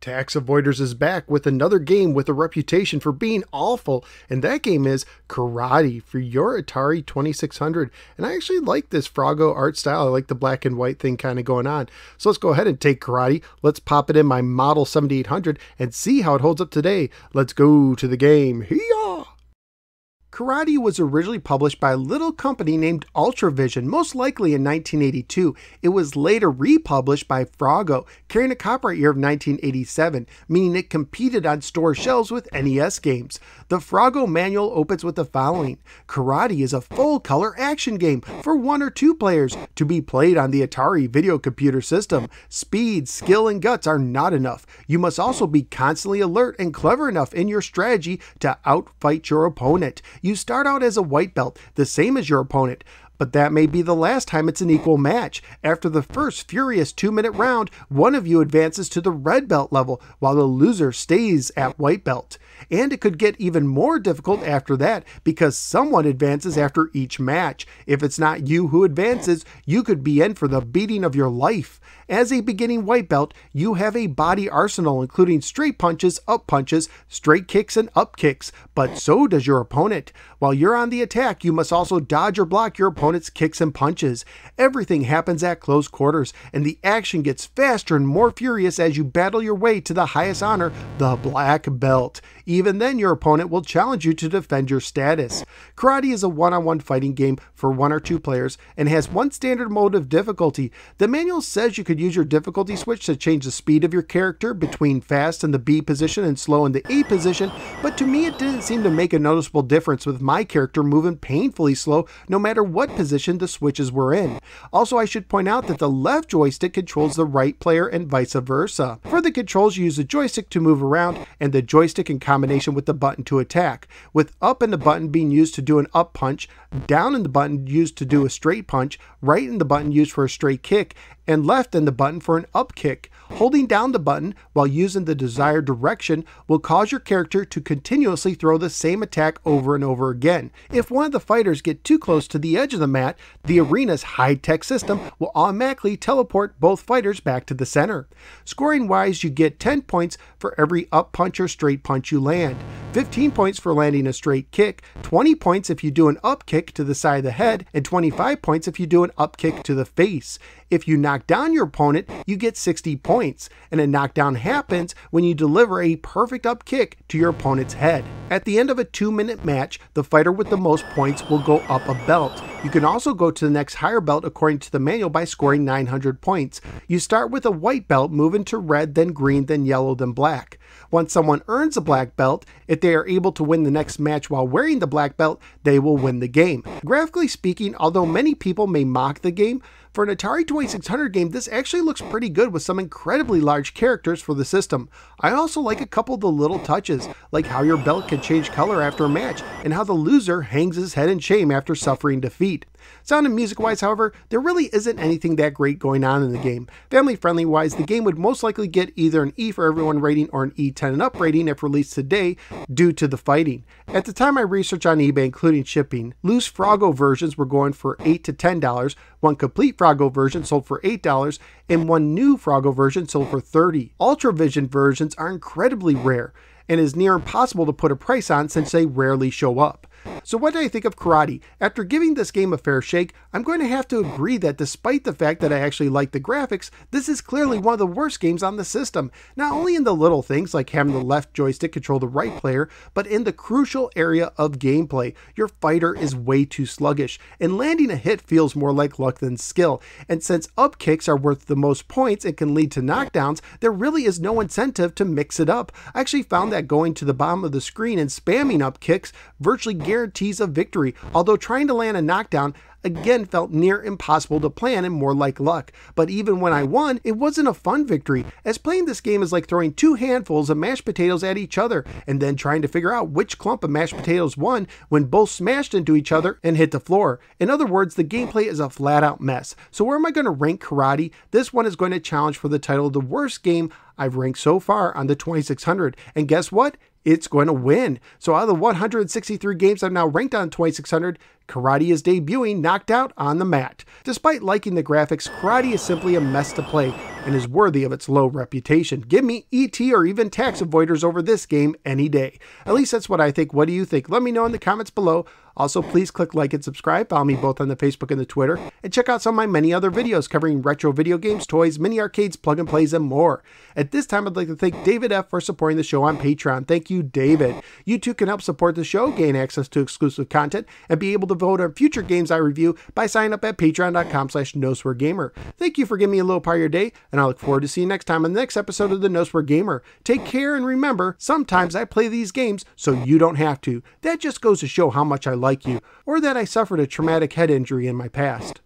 Tax Avoiders is back with another game with a reputation for being awful, and that game is Karate for your Atari 2600. And I actually like this Froggo art style. I like the black and white thing kind of going on. So let's go ahead and take Karate. Let's pop it in my Model 7800 and see how it holds up today. Let's go to the game. Hee-yaw! Karate was originally published by a little company named Ultravision, most likely in 1982. It was later republished by Froggo, carrying a copyright year of 1987, meaning it competed on store shelves with NES games. The Froggo manual opens with the following. Karate is a full-color action game for 1 or 2 players to be played on the Atari video computer system. Speed, skill, and guts are not enough. You must also be constantly alert and clever enough in your strategy to outfight your opponent. You start out as a white belt, the same as your opponent, but that may be the last time it's an equal match. After the first furious 2-minute round, one of you advances to the red belt level, while the loser stays at white belt. And it could get even more difficult after that, because someone advances after each match. If it's not you who advances, you could be in for the beating of your life. As a beginning white belt, you have a body arsenal including straight punches, up punches, straight kicks, and up kicks, but so does your opponent. While you're on the attack, you must also dodge or block your opponent's kicks and punches. Everything happens at close quarters, and the action gets faster and more furious as you battle your way to the highest honor, the black belt. Even then, your opponent will challenge you to defend your status. Karate is a one-on-one fighting game for 1 or 2 players and has one standard mode of difficulty. The manual says you could use your difficulty switch to change the speed of your character between fast in the B position and slow in the A position, but to me it didn't seem to make a noticeable difference with my character moving painfully slow no matter what position the switches were in. Also, I should point out that the left joystick controls the right player and vice versa. For the controls, you use the joystick to move around and the joystick in combination with the button to attack, with up in the button being used to do an up punch, down in the button used to do a straight punch, right in the button used for a straight kick, and left in the button for an up kick. Holding down the button while using the desired direction will cause your character to continuously throw the same attack over and over again. If one of the fighters get too close to the edge of the mat, the arena's high-tech system will automatically teleport both fighters back to the center. Scoring wise, you get 10 points for every up punch or straight punch you land, 15 points for landing a straight kick, 20 points if you do an up kick to the side of the head, and 25 points if you do an up kick to the face. If you knock down your opponent, you get 60 points, and a knockdown happens when you deliver a perfect up kick to your opponent's head. At the end of a 2-minute match, the fighter with the most points will go up a belt. You can also go to the next higher belt according to the manual by scoring 900 points. You start with a white belt, move into red, then green, then yellow, then black. Once someone earns a black belt, if they are able to win the next match while wearing the black belt, they will win the game. Graphically speaking, although many people may mock the game, for an Atari 2600 game, this actually looks pretty good with some incredibly large characters for the system. I also like a couple of the little touches, like how your belt can change color after a match, and how the loser hangs his head in shame after suffering defeat. Sound and music wise, however, there really isn't anything that great going on in the game. Family friendly wise, the game would most likely get either an E for everyone rating or an E10 and up rating if released today due to the fighting. At the time I researched on eBay including shipping, loose Froggo versions were going for $8 to $10, one complete Froggo version sold for $8, and one new Froggo version sold for $30. Ultravision versions are incredibly rare and is near impossible to put a price on since they rarely show up. So what do I think of Karate? After giving this game a fair shake, I'm going to have to agree that despite the fact that I actually like the graphics, this is clearly one of the worst games on the system. Not only in the little things like having the left joystick control the right player, but in the crucial area of gameplay. Your fighter is way too sluggish, and landing a hit feels more like luck than skill. And since up kicks are worth the most points and can lead to knockdowns, there really is no incentive to mix it up. I actually found that going to the bottom of the screen and spamming up kicks virtually guarantees a victory, although trying to land a knockdown again felt near impossible to plan and more like luck. But even when I won, it wasn't a fun victory, as playing this game is like throwing 2 handfuls of mashed potatoes at each other and then trying to figure out which clump of mashed potatoes won when both smashed into each other and hit the floor. In other words, the gameplay is a flat out mess. So where am I going to rank Karate? This one is going to challenge for the title of the worst game I've ranked so far on the 2600, and guess what? It's going to win. So out of the 163 games I've now ranked on 2600, Karate is debuting knocked out on the mat. Despite liking the graphics, Karate is simply a mess to play and is worthy of its low reputation. Give me E.T. or even Tax Avoiders over this game any day. At least that's what I think. What do you think? Let me know in the comments below. Also, please click like and subscribe. Follow me both on the Facebook and the Twitter. And check out some of my many other videos covering retro video games, toys, mini arcades, plug and plays, and more. At this time, I'd like to thank David F. for supporting the show on Patreon. Thank you, David. You too can help support the show, gain access to exclusive content, and be able to vote on future games I review by signing up at patreon.com/NoSwearGamer. Thank you for giving me a little part of your day, and I look forward to seeing you next time on the next episode of the No Swear Gamer. Take care, and remember, sometimes I play these games so you don't have to. That just goes to show how much I like you, or that I suffered a traumatic head injury in my past.